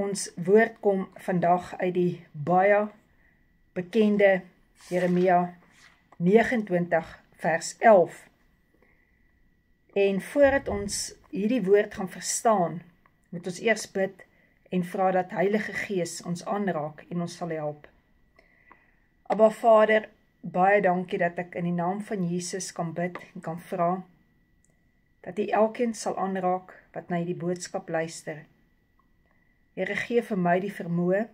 ons woord kom vandag uit die baie bekende Jeremia 29 vers 11. En voordat ons hierdie woord gaan verstaan, moet ons eers bid en vra dat Heilige Gees ons aanraak en ons sal help. Abba Vader, baie dankie dat ek in die naam van Jesus kan bid en kan vra, dat U elkeen sal aanraak wat na die boodskap luister. Here, gee vir my die vermoë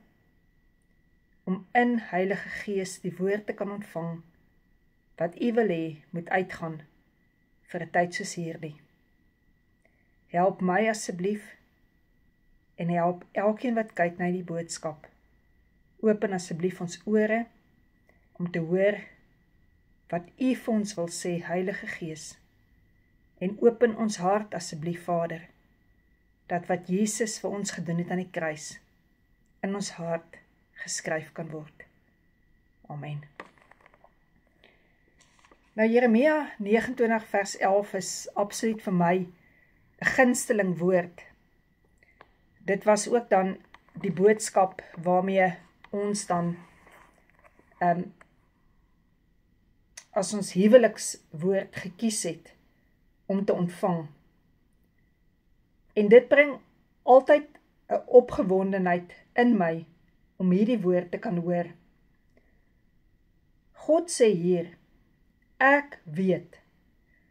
om in Heilige Gees die woord te kan ontvang, wat U wil hê moet uitgaan vir 'n tyd soos hierdie. Help my asseblief en help elkeen wat kyk na die boodskap. Open asseblief ons ore om te hoor wat U vir ons wil sê, Heilige Gees. En open ons hart asseblief, Vader, dat wat Jesus vir ons gedoen het aan die kruis in ons hart geskryf kan word. Amen. Nou Jeremia 29 vers 11 is absoluut vir my 'n gunsteling woord. Dit was ook dan die boodskap waarmee ons dan as ons huwelikswoord gekies het om te ontvang. En dit bring altyd 'n opgewondenheid in my om hierdie woord te kan hoor. God sê hier, ek weet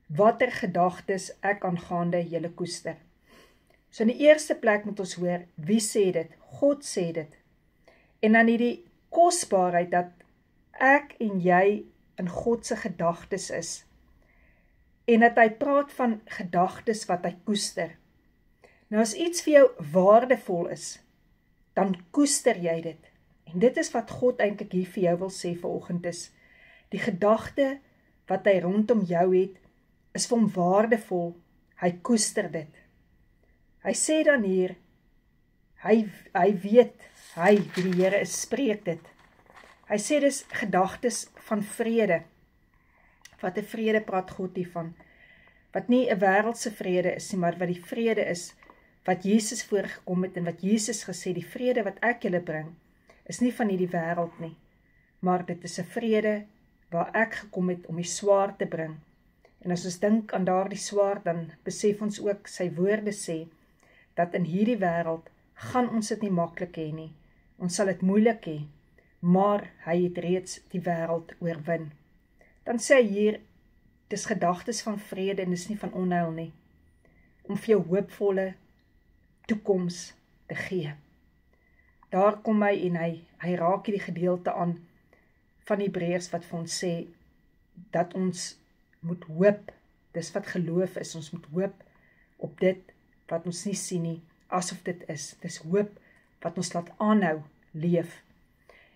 watter gedagtes ek aangaande julle koester. So in die eerste plek moet ons hoor, wie sê dit? God sê dit. En dan hierdie kosbaarheid dat ek en jy in God se gedagtes is. En dat hy praat van gedagtes wat hy koester. Nou as iets vir jou waardevol is, dan koester jy dit. En dit is wat God eintlik hier vir jou wil sê vanoggend is. Die gedagte wat hy rondom jou het, is vir hom waardevol. Hy koester dit. Hy sê dan hier, hy weet, hy, wie die Here is, spreek dit. Hy sê dis gedagtes van vrede. Wat 'n vrede praat God hiervan? Wat nie 'n wêreldse vrede is nie, maar wat die vrede is, wat Jesus voorgekom het en wat Jesus gesê, die vrede wat ek julle bring, is nie van hierdie wêreld nie, maar dit is 'n vrede waar ek gekom het om die swaard te bring. En as ons dink aan daardie swaard, dan besef ons ook sy woorde sê, dat in hierdie wêreld gaan ons dit nie maklik hê nie. Ons sal dit moeilik hê, maar hy het reeds die wêreld oorwin. Dan sê hy hier, dis gedagtes van vrede en dis nie van onheil nie, om vir jou hoopvolle toekoms te gee. Daar kom hy en hy raak hierdie gedeelte aan van Hebreërs wat vir ons sê, dat ons moet hoop, dis wat geloof is, ons moet hoop op dit wat ons nie sien nie, asof dit is. Dis hoop wat ons laat aanhou leef.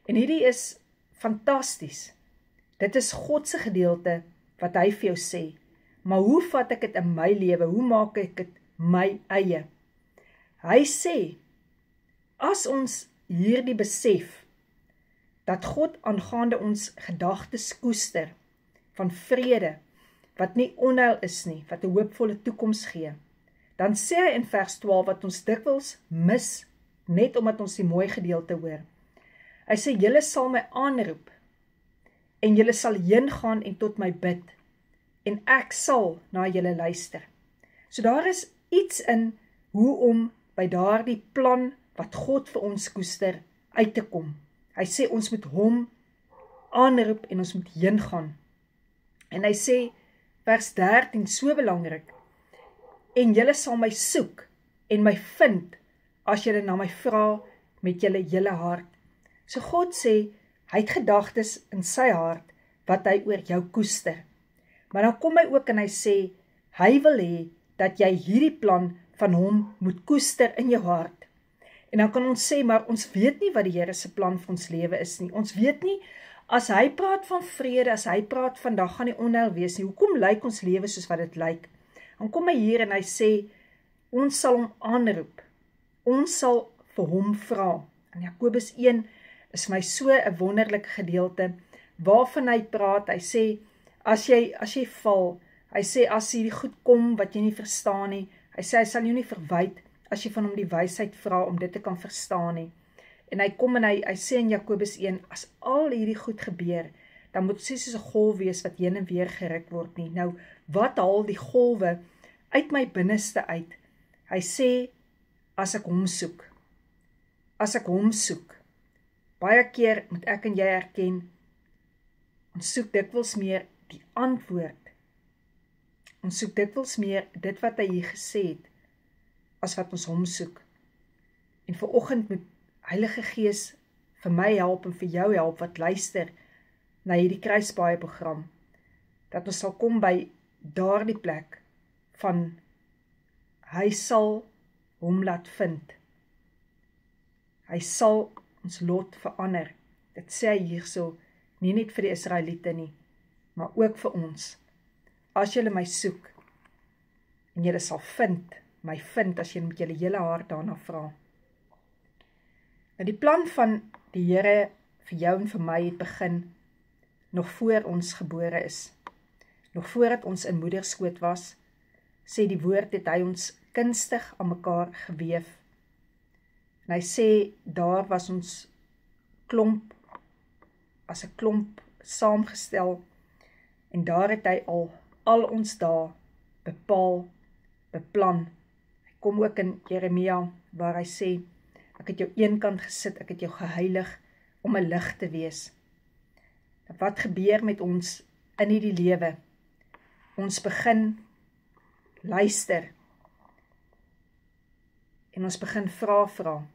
En hierdie is fantasties. Dit is God se gedeelte wat hy vir jou sê. Maar hoe vat ek dit in my lewe? Hoe maak ek dit my eie? Hy sê, as ons hierdie besef, dat God aangaande ons gedagtes koester, van vrede, wat nie onheil is nie, wat 'n hoopvolle toekoms gee, dan sê hy in vers 12, wat ons dikwels mis, net omdat ons die mooi gedeelte hoor. Hy sê, julle sal my aanroep, en julle sal heen gaan en tot my bid, en ek sal na julle luister. So daar is iets in hoe om by daardie plan wat God vir ons koester uit te kom. Hy sê ons moet hom aanroep en ons moet heen gaan. En hy sê vers 13 so belangrik, en julle sal my soek en my vind as julle na my vra met julle hele hart. So God sê hy het gedagtes in sy hart wat hy oor jou koester. Maar dan kom hy ook en hy sê hy wil hê dat jy hierdie plan van hom moet koester in jou hart. En dan kan ons sê, maar ons weet nie wat die Here se plan vir ons lewe is nie. Ons weet nie, as hy praat van vrede, as hy praat van dag gaan die onheil wees nie, hoekom lyk ons lewe soos wat dit lyk? Dan kom hy hier en hy sê, ons sal hom aanroep. Ons sal vir hom vra. En Jakobus 1 is my so 'n wonderlike gedeelte, waarvan hy praat. Hy sê, as jy val, hy sê, as hierdie goed kom wat jy nie verstaan nie, hy sê, hy sal jou nie verwyd, as jy van hom die wysheid vra om dit te kan verstaan nie. En hy kom en hy sê in Jakobus 1, as al hierdie goed gebeur, dan moet sy soos 'n golf wees wat heen en weer geruk word nie. Nou, wat haal die golwe uit my binneste uit? Hy sê, as ek hom soek. As ek hom soek. Baie keer moet ek en jy erken, ons soek dikwels meer die antwoord. Ons soek dikwels meer dit wat hy hier gesê het, as wat ons hom soek. En vanoggend moet Heilige Gees vir my help en vir jou help wat luister na hierdie Kruisbaai program, dat ons sal kom by daardie plek van hy sal hom laat vind. Hy sal ons lot verander. Dit sê hy hierso, nie net vir die Israeliete nie, maar ook vir ons. As julle my soek, en julle sal my vind, as julle met julle hele hart daarna vra. Nou die plan van die Here vir jou en vir my het begin, nog voor ons gebore is. Nog voordat ons in moederskoot was, sê die woord, het hy ons kunstig aan mekaar geweef. En hy sê, daar was ons klomp, as 'n klomp saamgestel, en daar het hy al ons dae bepaal, beplan. Hy kom ook in Jeremia, waar hy sê, ek het jou eenkant gesit, ek het jou geheilig, om 'n lig te wees. Wat gebeur met ons in hierdie lewe? Ons begin luister, en ons begin vra,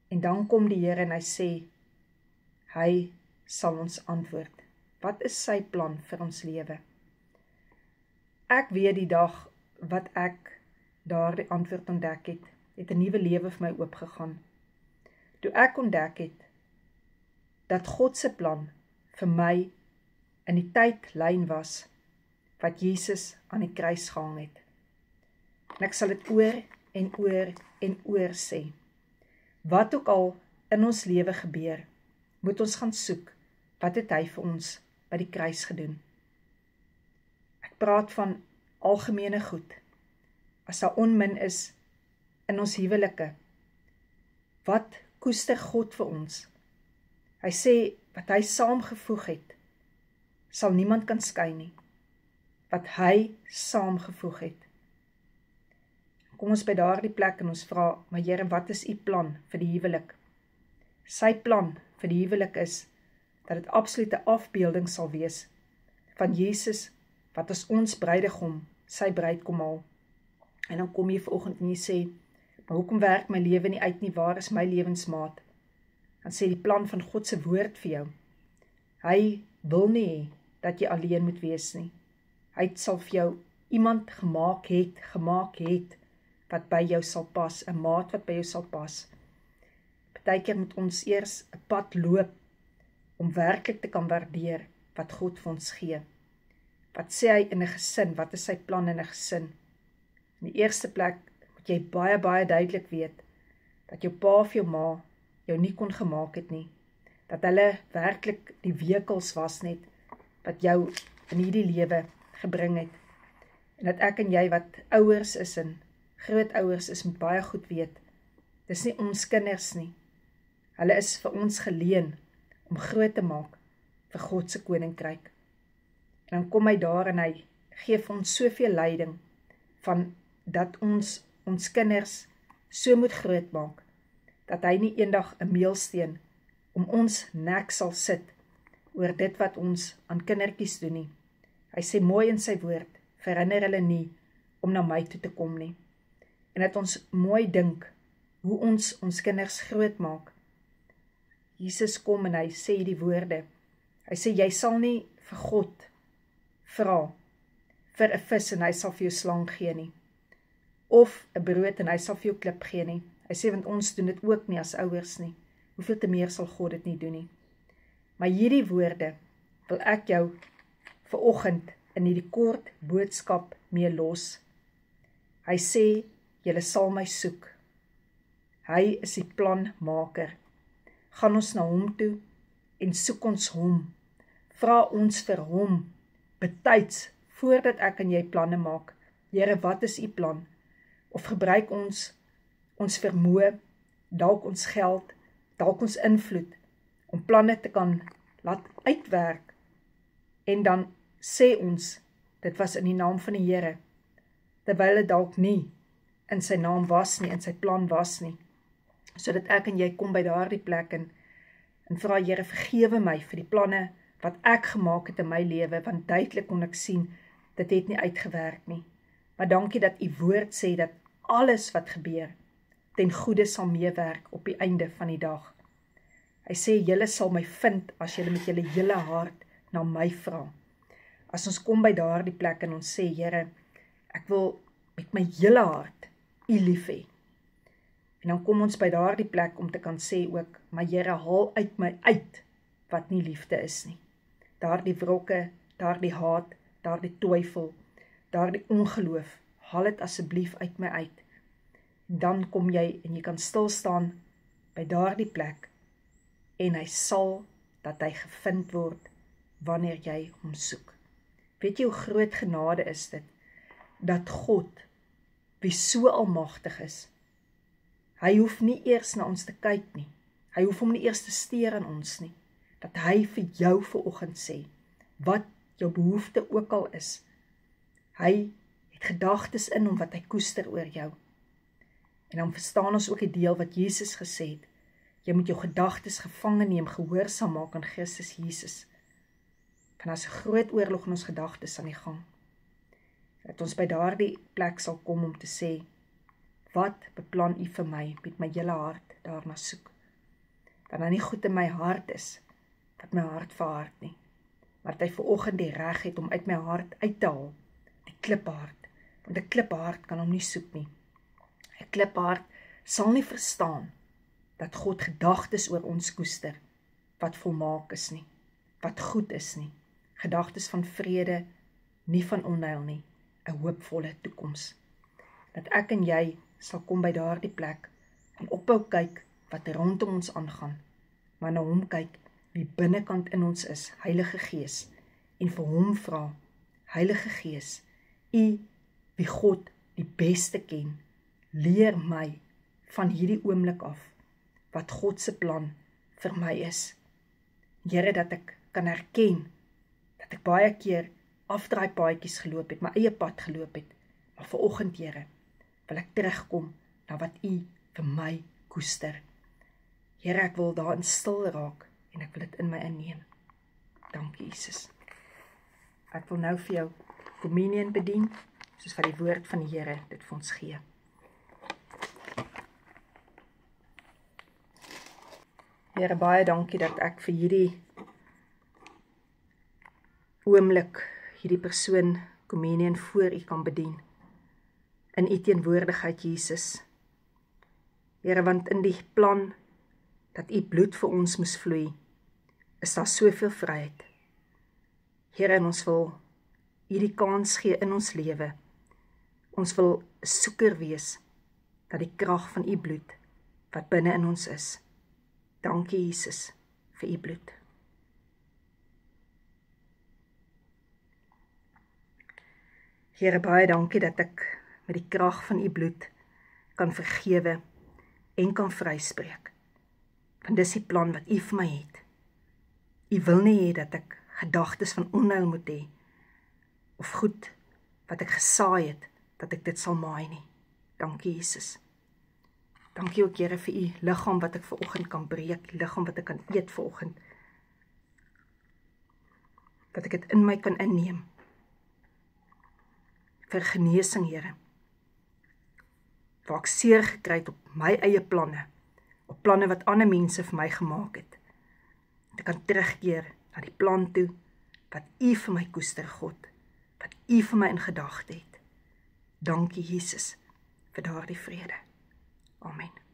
en dan kom die Here en hy sê, hy sal ons antwoord. Wat is sy plan vir ons lewe? Ek weet die dag wat ek daardie antwoord ontdek het 'n nuwe lewe vir my oopgegaan. Toe ek ontdek het, dat God se plan vir my in die tydlyn was, wat Jesus aan die kruis gehang het. En ek sal dit oor en oor en oor sê. Wat ook al in ons lewe gebeur, moet ons gaan soek, wat het hy vir ons by die kruis gedoen. Ek praat van algemene goed. As daar onmin is in ons huwelike, wat koester God vir ons? Hy sê, wat hy saamgevoeg het, sal niemand kan skei nie. Wat hy saamgevoeg het. Kom ons by daardie plek en ons vra, maar Here, wat is u plan vir die huwelik? Sy plan vir die huwelik is, dat dit absolute afbeelding sal wees, van Jesus, wat as ons bruidegom, sy bruid kom haal. En dan kom jy vanoggend en jy sê, maar hoekom werk my lewe nie uit nie, waar is my lewensmaat? Dan sê die plan van God se woord vir jou, hy wil nie hê, dat jy alleen moet wees nie. Hy sal vir jou iemand gemaak het, wat by jou sal pas, 'n maat wat by jou sal pas. Partykeer moet ons eers 'n pad loop, om werklik te kan waardeer, wat God vir ons gee. Wat sê hy in 'n gesin, wat is sy plan in 'n gesin? In die eerste plek, moet jy baie, baie duidelik weet, dat jou pa of jou ma, jou nie kon gemaak het nie, dat hulle werklik die wekels was net, wat jou in hierdie lewe gebring het, en dat ek en jy wat ouers is en grootouers is, moet baie goed weet, dis nie ons kinders nie, hulle is vir ons geleen, om groot te maak, vir God se koninkryk. En dan kom hy daar en hy gee vir ons soveel leiding, van dat ons kinders so moet groot maak, dat hy nie eendag 'n meelsteen om ons nek sal sit, oor dit wat ons aan kindertjies doen nie. Hy sê mooi in sy woord, verhinder hulle nie, om na my toe te kom nie. En dat ons mooi dink, hoe ons kinders groot maak. Jesus kom en hy sê die woorde, hy sê, jy sal nie vir God vra, vir 'n vis en hy sal vir jou slang gee nie, of 'n brood en hy sal vir jou klip gee nie. Hy sê, want ons doen dit ook nie as ouers nie, hoeveel te meer sal God dit nie doen nie. Maar hierdie woorde, wil ek jou vanoggend in hierdie kort boodskap mee los. Hy sê, julle sal my soek. Hy is die planmaker. Gaan ons na hom toe, en soek ons hom. Vra ons vir hom, betyds, voordat ek en jy planne maak. Here, wat is u plan? of gebruik ons vermoë, dalk ons geld, dalk ons invloed, om planne te kan laat uitwerk, en dan sê ons, dit was in die naam van die Here, terwyl dit dalk nie in sy naam was nie, in sy plan was nie, sodat ek en jy kom by daardie plek en vra, Here, vergewe my vir die planne wat ek gemaak het in my lewe, want duidelik kon ek sien, dit het nie uitgewerk nie. Maar dankie dat u woord sê dat alles wat gebeur, ten goeie sal meewerk op die einde van die dag. Hy sê, julle sal my vind as julle met julle hele hart na my vra. As ons kom by daardie plek en ons sê, Here, ek wil met my hele hart u lief hê. En dan kom ons by daardie plek om te kan sê ook, maar Here, haal uit my uit wat nie liefde is nie. Daardie wrokke, daardie haat, daardie twyfel, daardie ongeloof, haal dit asseblief uit my uit. En dan kom jy en jy kan stil staan by daardie plek en hy sal dat hy gevind word wanneer jy hom soek. Weet jy hoe groot genade is dit, dat God, wie so almagtig is, hy hoef nie eers na ons te kyk nie, hy hoef hom nie eers te steur aan ons nie, dat hy vir jou vanoggend sê, wat jou behoefte ook al is, hy het gedagtes in hom wat hy koester oor jou. En dan verstaan ons ook die deel wat Jesus gesê het, jy moet jou gedagtes gevangen neem, gehoorsaam maak aan Christus Jesus. Want as 'n groot oorlog in ons gedagtes aan die gang, dat ons by daardie plek sal kom om te sê, wat beplan u vir my, met my hele hart daarna soek. Dat daar nie goed in my hart is, wat my hart verhard nie, maar dat hy vanoggend die reg het om uit my hart uit te haal, die kliphart, want 'n kliphart kan hom nie soek nie. 'n Kliphart sal nie verstaan, dat God gedagtes oor ons koester, wat volmaak is nie, wat goed is nie, gedagtes van vrede, nie van onheil nie, 'n hoopvolle toekoms. Dat ek en jy sal kom by daardie plek, en ophou kyk wat rondom ons aangaan, maar na hom kyk, wie binnekant in ons is, Heilige Gees, en vir hom vra, Heilige Gees, u, wie God die beste ken, leer my van hierdie oomblik af, wat God se plan vir my is. Here, dat ek kan herken, dat ek baie keer afdraai paadjies geloop het, my eie pad geloop het, maar vanoggend, Here, wil ek terugkom na wat u vir my koester. Here, ek wil daarin stil raak, en ek wil dit in my inneem. Dankie, Jesus. Ek wil nou vir jou communion bedien, soos wat die woord van die Here dit vir ons gee. Here, baie dankie dat ek vir hierdie oomblik, hierdie persoon communion voor u kan bedien, in u teenwoordigheid, Jesus. Here, want in die plan, dat u bloed vir ons moes vloei, is daar soveel vryheid. Here, en ons wil u die kans gee in ons lewe. Ons wil 'n soeker wees, dat die krag van u bloed, wat binne in ons is. Dankie, Jesus, vir u bloed. Here, baie dankie dat ek met die krag van u bloed kan vergewe en kan vryspreek. Want dis die plan wat u vir my het. U wil nie hê dat ek gedagtes van onheil moet hê, of goed wat ek gesaai het, dat ek dit sal maai nie. Dankie, Jesus. Dankie ook, Here, vir u liggaam wat ek vanoggend kan breek, die liggaam wat ek kan eet vanoggend, dat ek dit in my kan inneem, vir genesing, Here, waar ek seer gekry het op my eie planne, op planne wat ander mense vir my gemaak het, dat ek kan terugkeer na die plan toe, wat u vir my koester, God, wat u vir my in gedagte het. Dankie, Jesus, vir daardie vrede. Amen.